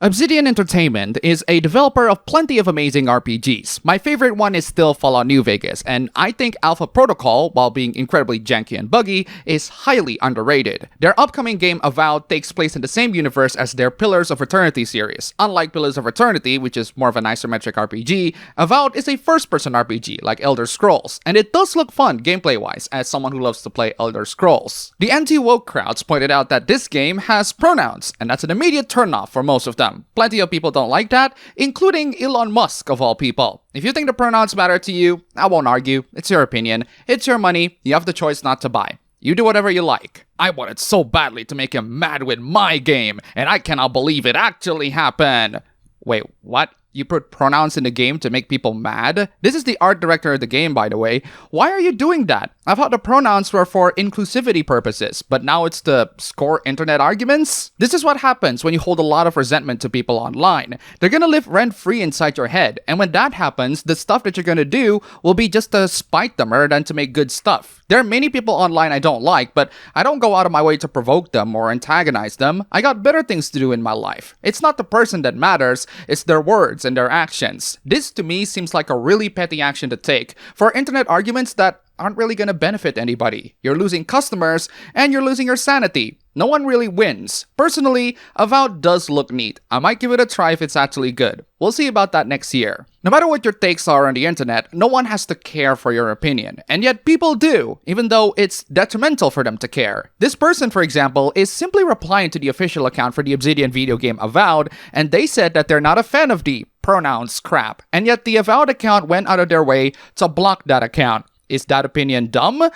Obsidian Entertainment is a developer of plenty of amazing RPGs. My favorite one is still Fallout New Vegas, and I think Alpha Protocol, while being incredibly janky and buggy, is highly underrated. Their upcoming game Avowed takes place in the same universe as their Pillars of Eternity series. Unlike Pillars of Eternity, which is more of an isometric RPG, Avowed is a first-person RPG like Elder Scrolls, and it does look fun gameplay-wise as someone who loves to play Elder Scrolls. The anti-woke crowds pointed out that this game has pronouns, and that's an immediate turnoff for most of them. Plenty of people don't like that, including Elon Musk of all people. If you think the pronouns matter to you, I won't argue. It's your opinion. It's your money. You have the choice not to buy. You do whatever you like. I wanted so badly to make him mad with my game, and I cannot believe it actually happened. Wait, what? You put pronouns in the game to make people mad? This is the art director of the game, by the way. Why are you doing that? I thought the pronouns were for inclusivity purposes, but now it's to score internet arguments? This is what happens when you hold a lot of resentment to people online. They're gonna live rent-free inside your head, and when that happens, the stuff that you're gonna do will be just to spite them rather than to make good stuff. There are many people online I don't like, but I don't go out of my way to provoke them or antagonize them. I got better things to do in my life. It's not the person that matters, it's their words and their actions. This to me seems like a really petty action to take for internet arguments that aren't really gonna benefit anybody. You're losing customers and you're losing your sanity. No one really wins. Personally, Avowed does look neat. I might give it a try if it's actually good. We'll see about that next year. No matter what your takes are on the internet, no one has to care for your opinion. And yet people do, even though it's detrimental for them to care. This person, for example, is simply replying to the official account for the Obsidian video game Avowed, and they said that they're not a fan of the pronouns crap. And yet the Avowed account went out of their way to block that account. Is that opinion dumb?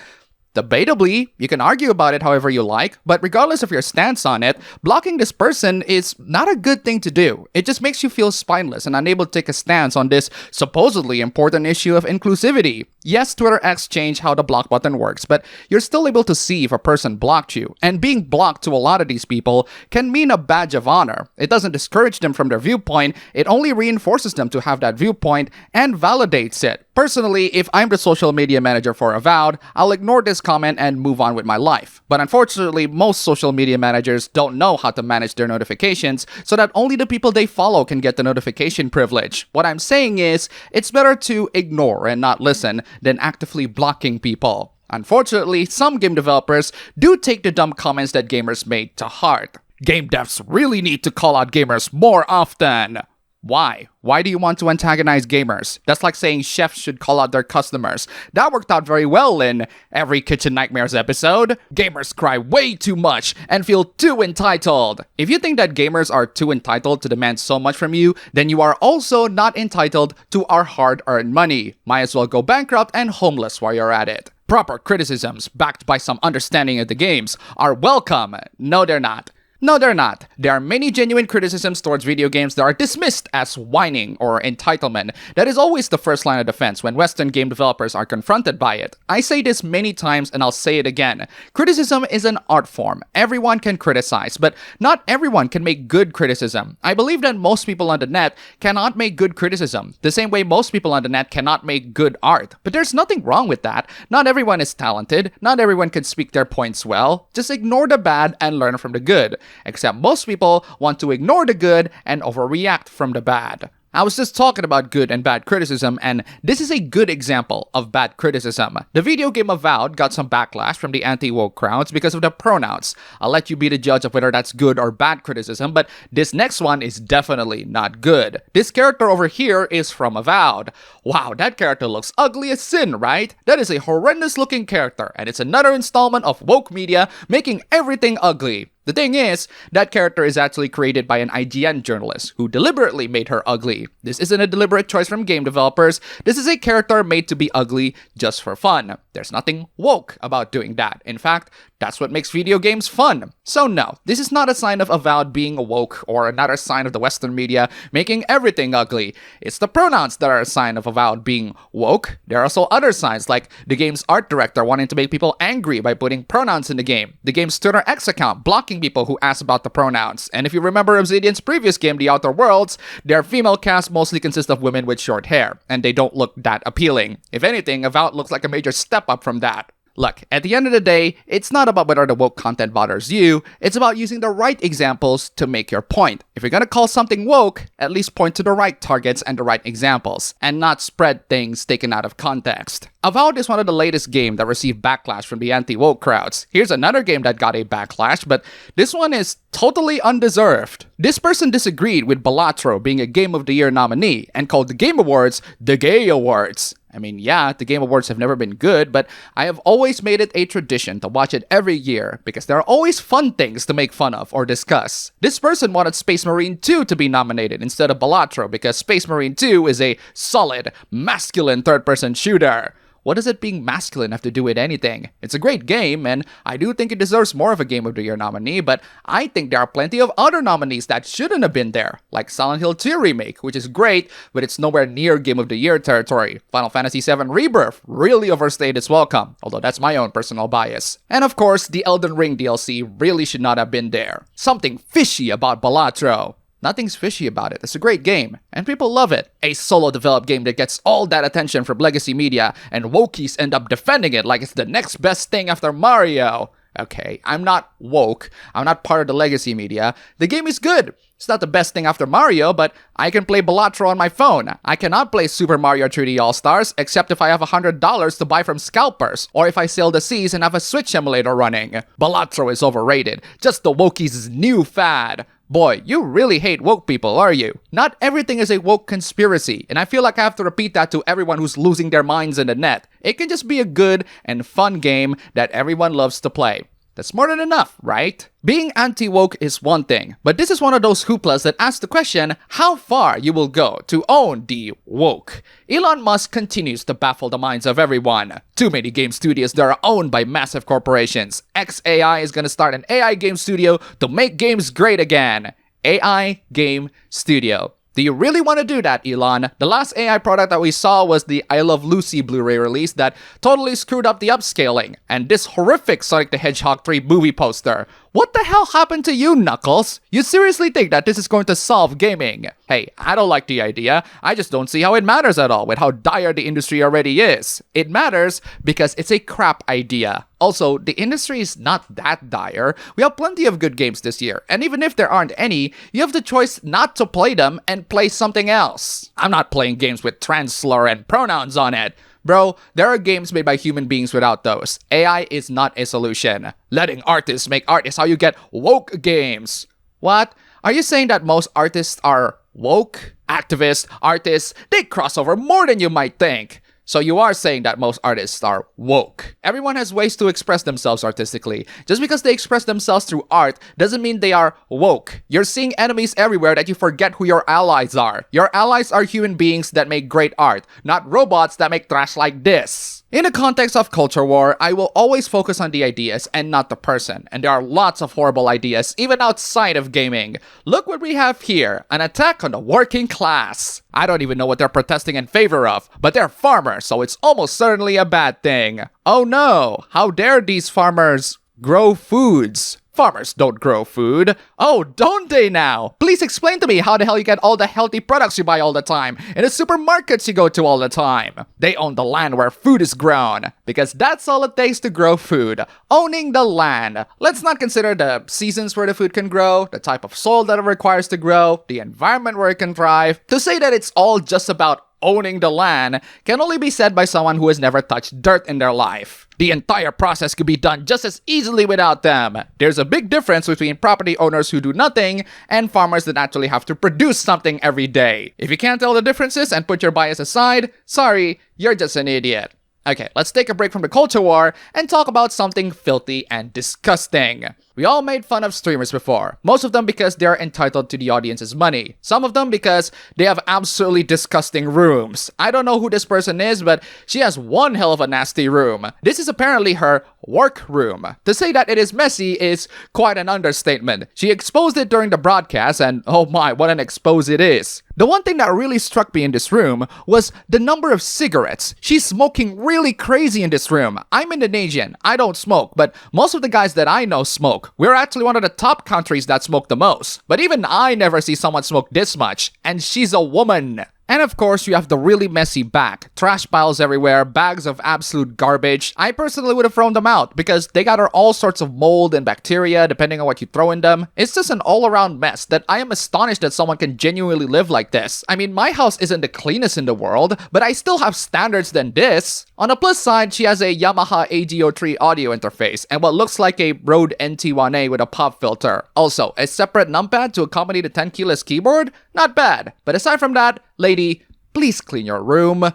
Debatably, you can argue about it however you like, but regardless of your stance on it, blocking this person is not a good thing to do. It just makes you feel spineless and unable to take a stance on this supposedly important issue of inclusivity. Yes, Twitter X changed how the block button works, but you're still able to see if a person blocked you, and being blocked to a lot of these people can mean a badge of honor. It doesn't discourage them from their viewpoint, it only reinforces them to have that viewpoint and validates it. Personally, if I'm the social media manager for Avowed, I'll ignore this comment and move on with my life. But unfortunately, most social media managers don't know how to manage their notifications so that only the people they follow can get the notification privilege. What I'm saying is, it's better to ignore and not listen than actively blocking people. Unfortunately, some game developers do take the dumb comments that gamers made to heart. Game devs really need to call out gamers more often. Why? Why do you want to antagonize gamers? That's like saying chefs should call out their customers. That worked out very well in every Kitchen Nightmares episode. Gamers cry way too much and feel too entitled. If you think that gamers are too entitled to demand so much from you, then you are also not entitled to our hard-earned money. Might as well go bankrupt and homeless while you're at it. Proper criticisms, backed by some understanding of the games, are welcome. No, they're not. No, they're not. There are many genuine criticisms towards video games that are dismissed as whining or entitlement. That is always the first line of defense when Western game developers are confronted by it. I say this many times and I'll say it again. Criticism is an art form. Everyone can criticize, but not everyone can make good criticism. I believe that most people on the net cannot make good criticism, the same way most people on the net cannot make good art. But there's nothing wrong with that. Not everyone is talented. Not everyone can speak their points well. Just ignore the bad and learn from the good. Except most people want to ignore the good and overreact from the bad. I was just talking about good and bad criticism, and this is a good example of bad criticism. The video game Avowed got some backlash from the anti-woke crowds because of the pronouns. I'll let you be the judge of whether that's good or bad criticism, but this next one is definitely not good. This character over here is from Avowed. Wow, that character looks ugly as sin, right? That is a horrendous looking character, and it's another installment of woke media making everything ugly. The thing is, that character is actually created by an IGN journalist who deliberately made her ugly. This isn't a deliberate choice from game developers. This is a character made to be ugly just for fun. There's nothing woke about doing that. In fact, that's what makes video games fun. So no, this is not a sign of Avowed being woke or another sign of the Western media making everything ugly. It's the pronouns that are a sign of Avowed being woke. There are also other signs like the game's art director wanting to make people angry by putting pronouns in the game. The game's Twitter X account blocking people who ask about the pronouns. And if you remember Obsidian's previous game, The Outer Worlds, their female cast mostly consists of women with short hair, and they don't look that appealing. If anything, Avowed looks like a major step up from that. Look, at the end of the day, it's not about whether the woke content bothers you, it's about using the right examples to make your point. If you're gonna call something woke, at least point to the right targets and the right examples, and not spread things taken out of context. Avowed is one of the latest games that received backlash from the anti-woke crowds. Here's another game that got a backlash, but this one is totally undeserved. This person disagreed with Balatro being a Game of the Year nominee and called the Game Awards the Gay Awards. I mean, yeah, the Game Awards have never been good, but I have always made it a tradition to watch it every year because there are always fun things to make fun of or discuss. This person wanted Space Marine 2 to be nominated instead of Balatro because Space Marine 2 is a solid, masculine third-person shooter. What does it being masculine have to do with anything? It's a great game, and I do think it deserves more of a Game of the Year nominee, but I think there are plenty of other nominees that shouldn't have been there, like Silent Hill 2 Remake, which is great, but it's nowhere near Game of the Year territory. Final Fantasy VII Rebirth really overstayed its welcome, although that's my own personal bias. And of course, the Elden Ring DLC really should not have been there. Something fishy about Balatro. Nothing's fishy about it. It's a great game, and people love it. A solo-developed game that gets all that attention from legacy media, and wokies end up defending it like it's the next best thing after Mario. Okay, I'm not woke. I'm not part of the legacy media. The game is good. It's not the best thing after Mario, but I can play Balatro on my phone. I cannot play Super Mario 3D All-Stars except if I have $100 to buy from scalpers, or if I sail the seas and have a Switch emulator running. Balatro is overrated. Just the wokies' new fad. Boy, you really hate woke people, are you? Not everything is a woke conspiracy, and I feel like I have to repeat that to everyone who's losing their minds in the net. It can just be a good and fun game that everyone loves to play. That's more than enough, right? Being anti-woke is one thing, but this is one of those hooplas that asks the question how far you will go to own the woke. Elon Musk continues to baffle the minds of everyone. Too many game studios that are owned by massive corporations. XAI is gonna start an AI game studio to make games great again. AI Game Studio. Do you really want to do that, Elon? The last AI product that we saw was the I Love Lucy Blu-ray release that totally screwed up the upscaling, and this horrific Sonic the Hedgehog 3 movie poster. What the hell happened to you, Knuckles? You seriously think that this is going to solve gaming? Hey, I don't like the idea. I just don't see how it matters at all with how dire the industry already is. It matters because it's a crap idea. Also, the industry is not that dire. We have plenty of good games this year, and even if there aren't any, you have the choice not to play them and play something else. I'm not playing games with trans slur and pronouns on it. Bro, there are games made by human beings without those. AI is not a solution. Letting artists make art is how you get woke games. What? Are you saying that most artists are woke? Activists, artists, they cross over more than you might think. So you are saying that most artists are woke. Everyone has ways to express themselves artistically. Just because they express themselves through art doesn't mean they are woke. You're seeing enemies everywhere that you forget who your allies are. Your allies are human beings that make great art, not robots that make trash like this. In the context of culture war, I will always focus on the ideas and not the person, and there are lots of horrible ideas even outside of gaming. Look what we have here, an attack on the working class. I don't even know what they're protesting in favor of, but they're farmers, so it's almost certainly a bad thing. Oh no, how dare these farmers grow foods? Farmers don't grow food. Oh, don't they now? Please explain to me how the hell you get all the healthy products you buy all the time in the supermarkets you go to all the time. They own the land where food is grown, because that's all it takes to grow food. Owning the land. Let's not consider the seasons where the food can grow, the type of soil that it requires to grow, the environment where it can thrive. To say that it's all just about owning the land can only be said by someone who has never touched dirt in their life. The entire process could be done just as easily without them. There's a big difference between property owners who do nothing and farmers that actually have to produce something every day. If you can't tell the differences and put your bias aside, sorry, you're just an idiot. Okay, let's take a break from the culture war and talk about something filthy and disgusting. We all made fun of streamers before, most of them because they're entitled to the audience's money. Some of them because they have absolutely disgusting rooms. I don't know who this person is, but she has one hell of a nasty room. This is apparently her work room. To say that it is messy is quite an understatement. She exposed it during the broadcast, and oh my, what an expose it is. The one thing that really struck me in this room was the number of cigarettes. She's smoking really crazy in this room. I'm Indonesian. I don't smoke, but most of the guys that I know smoke. We're actually one of the top countries that smoke the most. But even I never see someone smoke this much, and she's a woman. And of course, you have the really messy back. Trash piles everywhere, bags of absolute garbage. I personally would have thrown them out because they got all sorts of mold and bacteria depending on what you throw in them. It's just an all-around mess that I am astonished that someone can genuinely live like this. I mean, my house isn't the cleanest in the world, but I still have standards than this. On the plus side, she has a Yamaha AGO3 audio interface and what looks like a Rode NT1A with a pop filter. Also, a separate numpad to accompany the 10 keyless keyboard? Not bad. But aside from that, lady, please clean your room.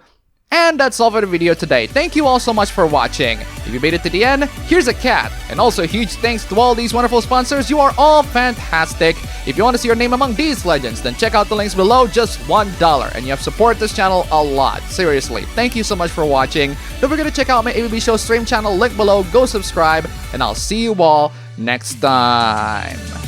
And that's all for the video today. Thank you all so much for watching. If you made it to the end, here's a cat. And also huge thanks to all these wonderful sponsors. You are all fantastic. If you want to see your name among these legends, then check out the links below, just $1. And you have supported this channel a lot. Seriously, thank you so much for watching. Don't forget to check out my ABB Show stream channel, link below. Go subscribe. And I'll see you all next time.